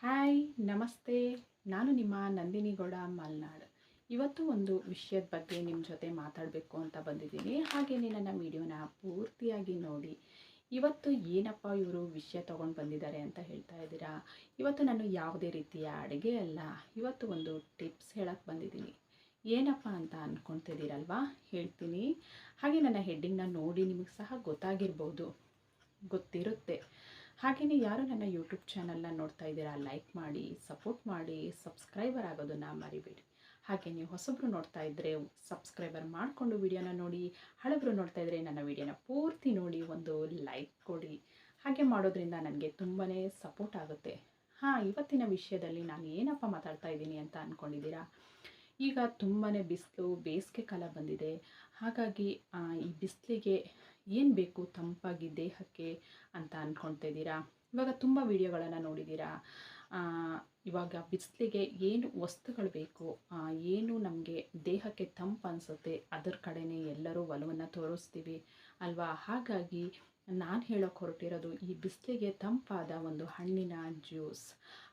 Hi ನಮಸ್ತೆ. ನಾನು ನಿಮ್ಮ ನಂದಿನಿ ಗೌಡ ಮಲ್ನಾಡ್. ಇವತ್ತು ಒಂದು ವಿಷಯದ ಬಗ್ಗೆ ನಿಮ್ಮ ಜೊತೆ ಮಾತಾಡಬೇಕು ಅಂತ ಬಂದಿದ್ದೀನಿ. ಹಾಗೆಯೇ ನನ್ನ ವಿಡಿಯೋನ ಪೂರ್ತಿಯಾಗಿ ನೋಡಿ. ಇವತ್ತು ಏನಪ್ಪ ಇವರು ವಿಷಯ ತೊಗೊಂಡು ಬಂದಿದ್ದಾರೆ ಅಂತ ಹೇಳ್ತಾ ಇದ್ದೀರಾ. ಇವತ್ತು ನಾನು ಯಾವುದೇ ರೀತಿಯ ಅಡುಗೆ ಅಲ್ಲ, ಇವತ್ತು ಒಂದು ಟಿಪ್ಸ್ ಹೇಳಕ್ಕೆ ಬಂದಿದ್ದೀನಿ. ಏನಪ್ಪ ಅಂತ ಅಂದ್ಕೊಳ್ತಿದ್ದೀರಲ್ವಾ, ಹೇಳ್ತೀನಿ. ಹಾಗೆ ನನ್ನ ಹೆಡ್ಡಿಂಗ್ನ ನೋಡಿ ನಿಮಗೆ ಸಹ ಗೊತ್ತಿರುತ್ತೆ. ಹಾಗೆಯೇ ಯಾರು ನನ್ನ ಯೂಟ್ಯೂಬ್ ಚಾನಲ್ನ ನೋಡ್ತಾ ಇದ್ದೀರಾ, ಲೈಕ್ ಮಾಡಿ, ಸಪೋರ್ಟ್ ಮಾಡಿ, ಸಬ್ಸ್ಕ್ರೈಬರ್ ಆಗೋದನ್ನು ಮರಿಬೇಡಿ. ಹಾಗೆ ನೀವು ಹೊಸಬ್ರು ನೋಡ್ತಾ ಇದ್ದರೆ ಸಬ್ಸ್ಕ್ರೈಬರ್ ಮಾಡಿಕೊಂಡು ವಿಡಿಯೋನ ನೋಡಿ, ಹಳಬ್ರು ನೋಡ್ತಾ ಇದ್ದರೆ ನನ್ನ ವಿಡಿಯೋನ ಪೂರ್ತಿ ನೋಡಿ ಒಂದು ಲೈಕ್ ಕೊಡಿ. ಹಾಗೆ ಮಾಡೋದ್ರಿಂದ ನನಗೆ ತುಂಬಾ ಸಪೋರ್ಟ್ ಆಗುತ್ತೆ. ಇವತ್ತಿನ ವಿಷಯದಲ್ಲಿ ನಾನು ಏನಪ್ಪ ಮಾತಾಡ್ತಾ ಇದ್ದೀನಿ ಅಂತ ಅಂದ್ಕೊಂಡಿದ್ದೀರಾ. ಈಗ ತುಂಬಾ ಬಿಸಿಲು, ಬೇಸಿಗೆ ಕಾಲ ಬಂದಿದೆ. ಹಾಗಾಗಿ ಈ ಬಿಸಿಲಿಗೆ ಏನು ಬೇಕು ತಂಪಾಗಿ ದೇಹಕ್ಕೆ ಅಂತ ಅಂದ್ಕೊಳ್ತಿದ್ದೀರಾ. ಇವಾಗ ತುಂಬ ವಿಡಿಯೋಗಳನ್ನು ನೋಡಿದ್ದೀರಾ. ಇವಾಗ ಬಿಸಿಲಿಗೆ ಏನು ವಸ್ತುಗಳು ಬೇಕು, ಏನು ನಮಗೆ ದೇಹಕ್ಕೆ ತಂಪು ಅನಿಸುತ್ತೆ, ಅದರ ಕಡೆನೇ ಎಲ್ಲರೂ ಒಲವನ್ನು ತೋರಿಸ್ತೀವಿ ಅಲ್ವಾ. ಹಾಗಾಗಿ ನಾನು ಹೇಳೋಕೆ ಹೊರಟಿರೋದು ಈ ಬಿಸಿಲಿಗೆ ತಂಪಾದ ಒಂದು ಹಣ್ಣಿನ ಜ್ಯೂಸ್.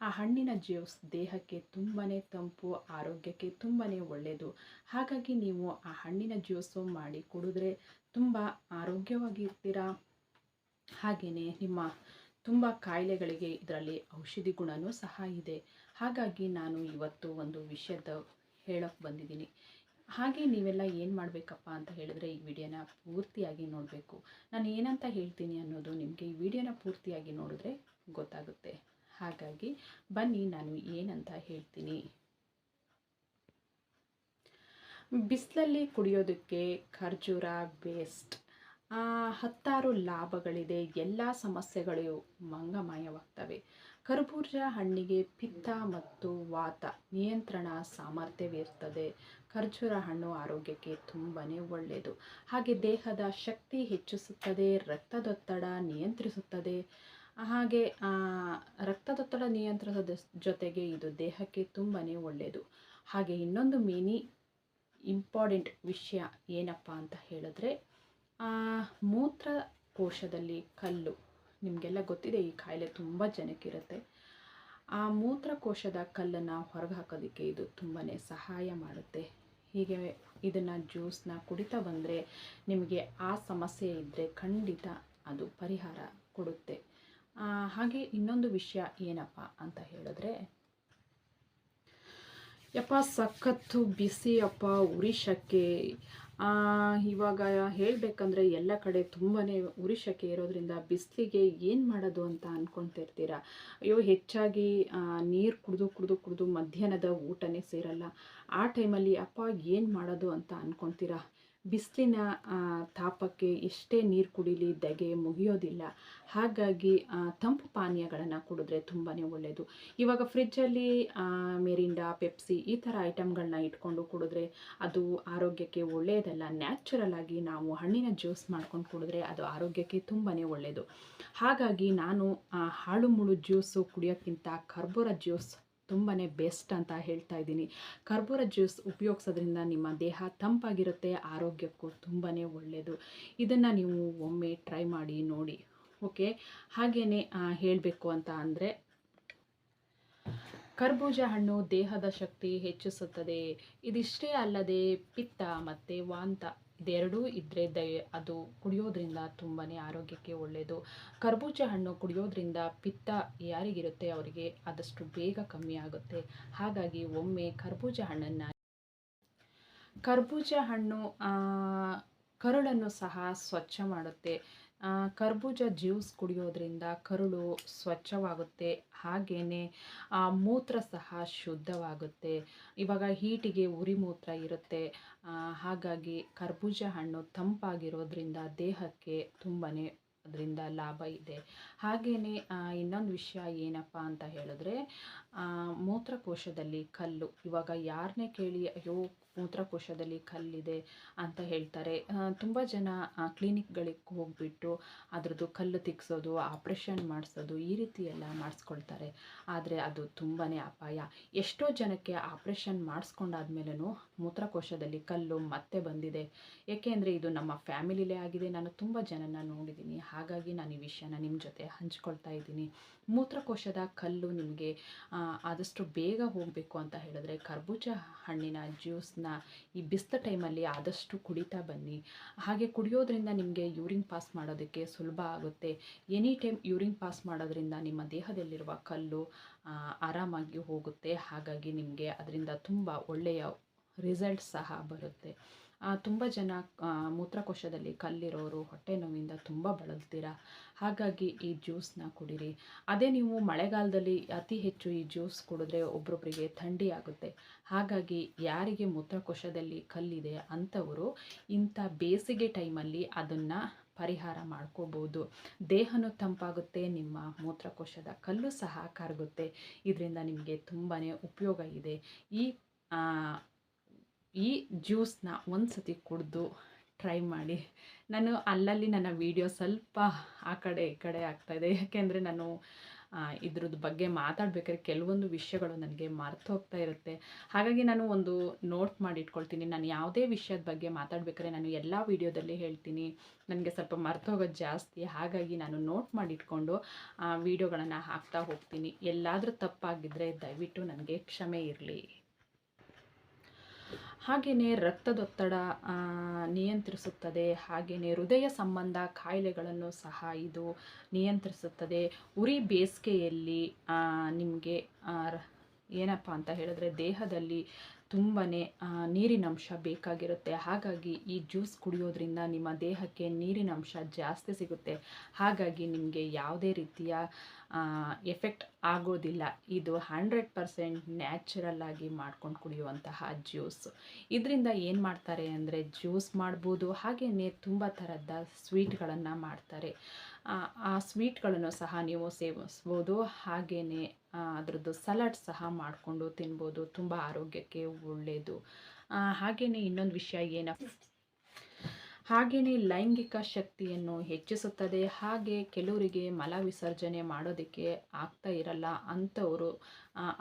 ಆ ಹಣ್ಣಿನ ಜ್ಯೂಸ್ ದೇಹಕ್ಕೆ ತುಂಬಾ ತಂಪು, ಆರೋಗ್ಯಕ್ಕೆ ತುಂಬಾ ಒಳ್ಳೆಯದು. ಹಾಗಾಗಿ ನೀವು ಆ ಹಣ್ಣಿನ ಜ್ಯೂಸು ಮಾಡಿ ಕುಡಿದ್ರೆ ತುಂಬ ಆರೋಗ್ಯವಾಗಿ ಇರ್ತೀರಾ. ಹಾಗೆಯೇ ನಿಮ್ಮ ತುಂಬ ಕಾಯಿಲೆಗಳಿಗೆ ಇದರಲ್ಲಿ ಔಷಧಿ ಗುಣವೂ ಸಹ ಇದೆ. ಹಾಗಾಗಿ ನಾನು ಇವತ್ತು ಒಂದು ವಿಷಯದ ಹೇಳೋಕ್ಕೆ ಬಂದಿದ್ದೀನಿ. ಹಾಗೆ ನೀವೆಲ್ಲ ಏನು ಮಾಡಬೇಕಪ್ಪ ಅಂತ ಹೇಳಿದ್ರೆ ಈ ವಿಡಿಯೋನ ಪೂರ್ತಿಯಾಗಿ ನೋಡಬೇಕು. ನಾನು ಏನಂತ ಹೇಳ್ತೀನಿ ಅನ್ನೋದು ನಿಮಗೆ ಈ ವಿಡಿಯೋನ ಪೂರ್ತಿಯಾಗಿ ನೋಡಿದ್ರೆ ಗೊತ್ತಾಗುತ್ತೆ. ಹಾಗಾಗಿ ಬನ್ನಿ ನಾನು ಏನಂತ ಹೇಳ್ತೀನಿ. ಬಿಸಿಲಲ್ಲಿ ಕುಡಿಯೋದಕ್ಕೆ ಖರ್ಜೂರ ಬೇಸ್ಟ್. 10 ಲಾಭಗಳಿದೆ. ಎಲ್ಲ ಸಮಸ್ಯೆಗಳು ಮಂಗಮಯವಾಗ್ತವೆ. ಕರ್ಬೂಜ ಹಣ್ಣಿಗೆ ಪಿತ್ತ ಮತ್ತು ವಾತ ನಿಯಂತ್ರಣ ಸಾಮರ್ಥ್ಯವಿರ್ತದೆ. ಖರ್ಜೂರ ಹಣ್ಣು ಆರೋಗ್ಯಕ್ಕೆ ತುಂಬಾ ಒಳ್ಳೆಯದು. ಹಾಗೆ ದೇಹದ ಶಕ್ತಿ ಹೆಚ್ಚಿಸುತ್ತದೆ, ರಕ್ತದೊತ್ತಡ ನಿಯಂತ್ರಿಸುತ್ತದೆ. ಹಾಗೆ ರಕ್ತದೊತ್ತಡ ನಿಯಂತ್ರಿಸೋದ ಜೊತೆಗೆ ಇದು ದೇಹಕ್ಕೆ ತುಂಬಾ ಒಳ್ಳೆಯದು. ಹಾಗೆ ಇನ್ನೊಂದು ಇಂಪಾರ್ಟೆಂಟ್ ವಿಷಯ ಏನಪ್ಪ ಅಂತ ಹೇಳಿದ್ರೆ, ಮೂತ್ರಕೋಶದಲ್ಲಿ ಕಲ್ಲು. ನಿಮಗೆಲ್ಲ ಗೊತ್ತಿದೆ, ಈ ಕಾಯಿಲೆ ತುಂಬ ಜನಕ್ಕಿರುತ್ತೆ. ಆ ಮೂತ್ರಕೋಶದ ಕಲ್ಲನ್ನು ಹೊರಗೆ ಹಾಕೋದಕ್ಕೆ ಇದು ತುಂಬಾ ಸಹಾಯ ಮಾಡುತ್ತೆ. ಹೀಗೆ ಇದನ್ನು ಜ್ಯೂಸನ್ನ ಕುಡಿತಾ ಬಂದರೆ ನಿಮಗೆ ಆ ಸಮಸ್ಯೆ ಇದ್ದರೆ ಖಂಡಿತ ಅದು ಪರಿಹಾರ ಕೊಡುತ್ತೆ. ಹಾಗೆ ಇನ್ನೊಂದು ವಿಷಯ ಏನಪ್ಪ ಅಂತ ಹೇಳಿದ್ರೆ, ಯಪ್ಪ ಸಖತ್ತು ಬಿಸಿ ಅಪ್ಪ, ಉರಿಶಕ್ಕೆ. ಇವಾಗ ಹೇಳಬೇಕಂದ್ರೆ ಎಲ್ಲ ಕಡೆ ತುಂಬಾ ಉರಿಶಕ್ಕೆ ಇರೋದ್ರಿಂದ ಬಿಸಿಲಿಗೆ ಏನು ಮಾಡೋದು ಅಂತ ಅಂದ್ಕೊಳ್ತಿರ್ತೀರ. ಅಯ್ಯೋ, ಹೆಚ್ಚಾಗಿ ನೀರು ಕುಡಿದು ಮಧ್ಯಾಹ್ನದ ಊಟನೇ ಸೇರಲ್ಲ. ಆ ಟೈಮಲ್ಲಿ ಅಪ್ಪ ಏನು ಮಾಡೋದು ಅಂತ ಅಂದ್ಕೊಳ್ತೀರಾ. ಬಿಸಿಲಿನ ತಾಪಕ್ಕೆ ಎಷ್ಟೇ ನೀರು ಕುಡೀಲಿ ಧಗೆ ಮುಗಿಯೋದಿಲ್ಲ. ಹಾಗಾಗಿ ತಂಪು ಪಾನೀಯಗಳನ್ನು ಕುಡಿದ್ರೆ ತುಂಬಾ ಒಳ್ಳೆಯದು. ಇವಾಗ ಫ್ರಿಜ್ಜಲ್ಲಿ ಮಿರಿಂಡಾ, ಪೆಪ್ಸಿ ಈ ಥರ ಐಟಮ್ಗಳನ್ನ ಇಟ್ಕೊಂಡು ಕುಡಿದ್ರೆ ಅದು ಆರೋಗ್ಯಕ್ಕೆ ಒಳ್ಳೆಯದಲ್ಲ. ನ್ಯಾಚುರಲ್ ಆಗಿ ನಾವು ಹಣ್ಣಿನ ಜ್ಯೂಸ್ ಮಾಡ್ಕೊಂಡು ಕುಡಿದ್ರೆ ಅದು ಆರೋಗ್ಯಕ್ಕೆ ತುಂಬಾ ಒಳ್ಳೆಯದು. ಹಾಗಾಗಿ ನಾನು ಹಾಳು ಮುಳು ಜ್ಯೂಸು ಕುಡಿಯೋಕ್ಕಿಂತ ಕರ್ಬೂರ ಜ್ಯೂಸ್ ತುಂಬಾ ಬೆಸ್ಟ್ ಅಂತ ಹೇಳ್ತಾ ಇದ್ದೀನಿ. ಕರ್ಬೂರ ಜ್ಯೂಸ್ ಉಪಯೋಗಿಸೋದ್ರಿಂದ ನಿಮ್ಮ ದೇಹ ತಂಪಾಗಿರುತ್ತೆ, ಆರೋಗ್ಯಕ್ಕೂ ತುಂಬಾ ಒಳ್ಳೆಯದು. ಇದನ್ನು ನೀವು ಒಮ್ಮೆ ಟ್ರೈ ಮಾಡಿ ನೋಡಿ. ಓಕೆ. ಹಾಗೆಯೇ ಹೇಳಬೇಕು ಅಂತ ಅಂದರೆ, ಕರ್ಬೂಜ ಹಣ್ಣು ದೇಹದ ಶಕ್ತಿ ಹೆಚ್ಚಿಸುತ್ತದೆ. ಇದಿಷ್ಟೇ ಅಲ್ಲದೆ ಪಿತ್ತ ಮತ್ತು ವಾಂತ ಇದೆರಡೂ ಇದ್ದರೆ ಅದು ಕುಡಿಯೋದ್ರಿಂದ ತುಂಬಾ ಆರೋಗ್ಯಕ್ಕೆ ಒಳ್ಳೆಯದು. ಕರ್ಬೂಜ ಹಣ್ಣು ಕುಡಿಯೋದ್ರಿಂದ ಪಿತ್ತ ಯಾರಿಗಿರುತ್ತೆ ಅವರಿಗೆ ಆದಷ್ಟು ಬೇಗ ಕಮ್ಮಿ ಆಗುತ್ತೆ. ಹಾಗಾಗಿ ಒಮ್ಮೆ ಕರ್ಬೂಜ ಹಣ್ಣು ಕರುಳನ್ನು ಸಹ ಸ್ವಚ್ಛ ಮಾಡುತ್ತೆ. ಕರ್ಬೂಜ ಜ್ಯೂಸ್ ಕುಡಿಯೋದ್ರಿಂದ ಕರುಳು ಸ್ವಚ್ಛವಾಗುತ್ತೆ. ಹಾಗೆಯೇ ಮೂತ್ರ ಸಹ ಶುದ್ಧವಾಗುತ್ತೆ. ಇವಾಗ ಹೀಟಿಗೆ ಉರಿ ಮೂತ್ರ ಇರುತ್ತೆ. ಹಾಗಾಗಿ ಕರ್ಬೂಜ ಹಣ್ಣು ತಂಪಾಗಿರೋದ್ರಿಂದ ದೇಹಕ್ಕೆ ತುಂಬಾ ಅದರಿಂದ ಲಾಭ ಇದೆ. ಹಾಗೆಯೇ ಇನ್ನೊಂದು ವಿಷಯ ಏನಪ್ಪ ಅಂತ ಹೇಳಿದ್ರೆ, ಮೂತ್ರಕೋಶದಲ್ಲಿ ಕಲ್ಲು. ಇವಾಗ ಯಾರನ್ನೇ ಕೇಳಿ ಅಯ್ಯೋ ಮೂತ್ರಕೋಶದಲ್ಲಿ ಕಲ್ಲಿದೆ ಅಂತ ಹೇಳ್ತಾರೆ. ತುಂಬ ಜನ ಕ್ಲಿನಿಕ್ಗಳಿಗೆ ಹೋಗಿಬಿಟ್ಟು ಅದರದ್ದು ಕಲ್ಲು ತೆಗೆಸೋದು, ಆಪ್ರೇಷನ್ ಮಾಡಿಸೋದು ಈ ರೀತಿ ಎಲ್ಲ ಮಾಡಿಸ್ಕೊಳ್ತಾರೆ. ಆದರೆ ಅದು ತುಂಬಾ ಅಪಾಯ. ಎಷ್ಟೋ ಜನಕ್ಕೆ ಆಪ್ರೇಷನ್ ಮಾಡಿಸ್ಕೊಂಡಾದ್ಮೇಲೂ ಮೂತ್ರಕೋಶದಲ್ಲಿ ಕಲ್ಲು ಮತ್ತೆ ಬಂದಿದೆ. ಏಕೆಂದರೆ ಇದು ನಮ್ಮ ಫ್ಯಾಮಿಲಿಲೇ ಆಗಿದೆ. ನಾನು ತುಂಬ ಜನನ ನೋಡಿದ್ದೀನಿ. ಹಾಗಾಗಿ ನಾನು ಈ ವಿಷಯನ ನಿಮ್ಮ ಜೊತೆ ಹಂಚ್ಕೊಳ್ತಾ ಇದ್ದೀನಿ. ಮೂತ್ರಕೋಶದ ಕಲ್ಲು ನಿಮಗೆ ಆದಷ್ಟು ಬೇಗ ಹೋಗಬೇಕು ಅಂತ ಹೇಳಿದ್ರೆ ಕರ್ಬೂಜ ಹಣ್ಣಿನ ಜ್ಯೂಸನ್ನ ಈ ಬಿಸಿಲು ಟೈಮಲ್ಲಿ ಆದಷ್ಟು ಕುಡಿತಾ ಬನ್ನಿ. ಹಾಗೆ ಕುಡಿಯೋದ್ರಿಂದ ನಿಮಗೆ ಯೂರಿನ್ ಪಾಸ್ ಮಾಡೋದಕ್ಕೆ ಸುಲಭ ಆಗುತ್ತೆ. ಎನಿ ಟೈಮ್ ಯೂರಿನ್ ಪಾಸ್ ಮಾಡೋದ್ರಿಂದ ನಿಮ್ಮ ದೇಹದಲ್ಲಿರುವ ಕಲ್ಲು ಆರಾಮಾಗಿ ಹೋಗುತ್ತೆ. ಹಾಗಾಗಿ ನಿಮಗೆ ಅದರಿಂದ ತುಂಬ ಒಳ್ಳೆಯ ರಿಸಲ್ಟ್ ಸಹ ಬರುತ್ತೆ. ತುಂಬ ಜನ ಮೂತ್ರಕೋಶದಲ್ಲಿ ಕಲ್ಲಿರೋರು ಹೊಟ್ಟೆ ನೋವಿಂದ ತುಂಬ ಬಳಲ್ತೀರ. ಹಾಗಾಗಿ ಈ ಜ್ಯೂಸನ್ನ ಕುಡೀರಿ. ಅದೇ ನೀವು ಮಳೆಗಾಲದಲ್ಲಿ ಅತಿ ಹೆಚ್ಚು ಈ ಜ್ಯೂಸ್ ಕುಡಿದ್ರೆ ಒಬ್ರೊಬ್ಬರಿಗೆ ಥಂಡಿ ಆಗುತ್ತೆ. ಹಾಗಾಗಿ ಯಾರಿಗೆ ಮೂತ್ರಕೋಶದಲ್ಲಿ ಕಲ್ಲಿದೆ ಅಂಥವರು ಇಂಥ ಬೇಸಿಗೆ ಟೈಮಲ್ಲಿ ಅದನ್ನು ಪರಿಹಾರ ಮಾಡ್ಕೋಬೋದು. ದೇಹನೂ ತಂಪಾಗುತ್ತೆ, ನಿಮ್ಮ ಮೂತ್ರಕೋಶದ ಕಲ್ಲು ಸಹ ಕರಗುತ್ತೆ. ಇದರಿಂದ ನಿಮಗೆ ತುಂಬಾ ಉಪಯೋಗ ಇದೆ. ಈ ಜ್ಯೂಸನ್ನ ಒಂದು ಸತಿ ಕುಡಿದು ಟ್ರೈ ಮಾಡಿ. ನಾನು ಅಲ್ಲಲ್ಲಿ ನನ್ನ ವೀಡಿಯೋ ಸ್ವಲ್ಪ ಆ ಕಡೆ ಈ ಕಡೆ ಆಗ್ತಾಯಿದೆ, ಯಾಕೆಂದರೆ ನಾನು ಇದ್ರದ್ದು ಬಗ್ಗೆ ಮಾತಾಡಬೇಕಾದ್ರೆ ಕೆಲವೊಂದು ವಿಷಯಗಳು ನನಗೆ ಮರ್ತು ಹೋಗ್ತಾ ಇರುತ್ತೆ. ಹಾಗಾಗಿ ನಾನು ಒಂದು ನೋಟ್ ಮಾಡಿ ಇಟ್ಕೊಳ್ತೀನಿ. ನಾನು ಯಾವುದೇ ವಿಷಯದ ಬಗ್ಗೆ ಮಾತಾಡಬೇಕಾದ್ರೆ ನಾನು ಎಲ್ಲ ವೀಡಿಯೋದಲ್ಲಿ ಹೇಳ್ತೀನಿ, ನನಗೆ ಸ್ವಲ್ಪ ಮರ್ತು ಹೋಗೋದು ಜಾಸ್ತಿ. ಹಾಗಾಗಿ ನಾನು ನೋಟ್ ಮಾಡಿ ಇಟ್ಕೊಂಡು ವೀಡಿಯೋಗಳನ್ನು ಹಾಕ್ತಾ ಹೋಗ್ತೀನಿ. ಎಲ್ಲಾದರೂ ತಪ್ಪಾಗಿದ್ದರೆ ದಯವಿಟ್ಟು ನನಗೆ ಕ್ಷಮೆ ಇರಲಿ. ಹಾಗೆಯೇ ರಕ್ತದೊತ್ತಡ ನಿಯಂತ್ರಿಸುತ್ತದೆ. ಹಾಗೆಯೇ ಹೃದಯ ಸಂಬಂಧ ಕಾಯಿಲೆಗಳನ್ನು ಸಹ ಇದು ನಿಯಂತ್ರಿಸುತ್ತದೆ. ಉರಿ ಬೇಸಿಗೆಯಲ್ಲಿ ನಿಮಗೆ ಏನಪ್ಪ ಅಂತ ಹೇಳಿದ್ರೆ ದೇಹದಲ್ಲಿ ತುಂಬಾ ನೀರಿನಂಶ ಬೇಕಾಗಿರುತ್ತೆ. ಹಾಗಾಗಿ ಈ ಜ್ಯೂಸ್ ಕುಡಿಯೋದ್ರಿಂದ ನಿಮ್ಮ ದೇಹಕ್ಕೆ ನೀರಿನಂಶ ಜಾಸ್ತಿ ಸಿಗುತ್ತೆ. ಹಾಗಾಗಿ ನಿಮಗೆ ಯಾವುದೇ ರೀತಿಯ ಎಫೆಕ್ಟ್ ಆಗೋದಿಲ್ಲ. ಇದು 100% ನ್ಯಾಚುರಲ್ ಆಗಿ ಮಾಡ್ಕೊಂಡು ಕುಡಿಯುವಂತಹ ಜ್ಯೂಸ್. ಇದರಿಂದ ಏನು ಮಾಡ್ತಾರೆ ಅಂದರೆ ಜ್ಯೂಸ್ ಮಾಡ್ಬೋದು. ಹಾಗೆಯೇ ತುಂಬ ಥರದ ಸ್ವೀಟ್ಗಳನ್ನು ಮಾಡ್ತಾರೆ. ಆ ಸ್ವೀಟ್ಗಳನ್ನು ಸಹ ನೀವು ಸೇವಿಸ್ಬೋದು. ಹಾಗೆಯೇ ಅದರದ್ದು ಸಲಾಡ್ ಸಹ ಮಾಡಿಕೊಂಡು ತಿನ್ಬೋದು. ತುಂಬ ಆರೋಗ್ಯಕ್ಕೆ ಒಳ್ಳೆಯದು. ಹಾಗೆಯೇ ಇನ್ನೊಂದು ವಿಷಯ ಹಾಗೆಯೇ ಲೈಂಗಿಕ ಶಕ್ತಿಯನ್ನು ಹೆಚ್ಚಿಸುತ್ತದೆ. ಹಾಗೆ ಕೆಲವರಿಗೆ ಮಲ ವಿಸರ್ಜನೆ ಮಾಡೋದಕ್ಕೆ ಆಗ್ತಾ ಇರಲ್ಲ ಅಂಥವರು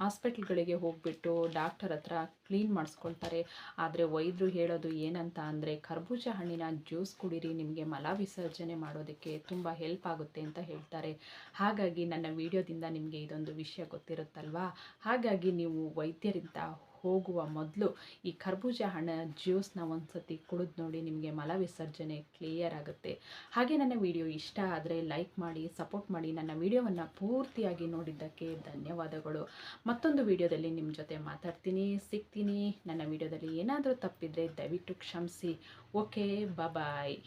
ಹಾಸ್ಪಿಟ್ಲ್ಗಳಿಗೆ ಹೋಗಿಬಿಟ್ಟು ಡಾಕ್ಟರ್ ಹತ್ರ ಕ್ಲೀನ್ ಮಾಡಿಸ್ಕೊಳ್ತಾರೆ. ಆದರೆ ವೈದ್ಯರು ಹೇಳೋದು ಏನಂತ ಅಂದರೆ ಕರ್ಬೂಜ ಹಣ್ಣಿನ ಜ್ಯೂಸ್ ಕುಡೀರಿ, ನಿಮಗೆ ಮಲ ವಿಸರ್ಜನೆ ಮಾಡೋದಕ್ಕೆ ತುಂಬ ಹೆಲ್ಪ್ ಆಗುತ್ತೆ ಅಂತ ಹೇಳ್ತಾರೆ. ಹಾಗಾಗಿ ನನ್ನ ವಿಡಿಯೋದಿಂದ ನಿಮಗೆ ಇದೊಂದು ವಿಷಯ ಗೊತ್ತಿರುತ್ತಲ್ವಾ. ಹಾಗಾಗಿ ನೀವು ವೈದ್ಯರಿಂದ ಹೋಗುವ ಮೊದಲು ಈ ಕರ್ಬೂಜ ಹಣ್ಣಿನ ಜ್ಯೂಸನ್ನ ಒಂದು ಸತಿ ಕುಡಿದು ನೋಡಿ, ನಿಮಗೆ ಮಲ ವಿಸರ್ಜನೆ ಕ್ಲಿಯರ್ ಆಗುತ್ತೆ. ಹಾಗೆ ನನ್ನ ವಿಡಿಯೋ ಇಷ್ಟ ಆದರೆ ಲೈಕ್ ಮಾಡಿ, ಸಪೋರ್ಟ್ ಮಾಡಿ. ನನ್ನ ವಿಡಿಯೋವನ್ನು ಪೂರ್ತಿಯಾಗಿ ನೋಡಿದ್ದಕ್ಕೆ ಧನ್ಯವಾದಗಳು. ಮತ್ತೊಂದು ವಿಡಿಯೋದಲ್ಲಿ ನಿಮ್ಮ ಜೊತೆ ಸಿಗ್ತೀನಿ. ನನ್ನ ವಿಡಿಯೋದಲ್ಲಿ ಏನಾದರೂ ತಪ್ಪಿದರೆ ದಯವಿಟ್ಟು ಕ್ಷಮಿಸಿ. ಓಕೆ, ಬಾಯ್.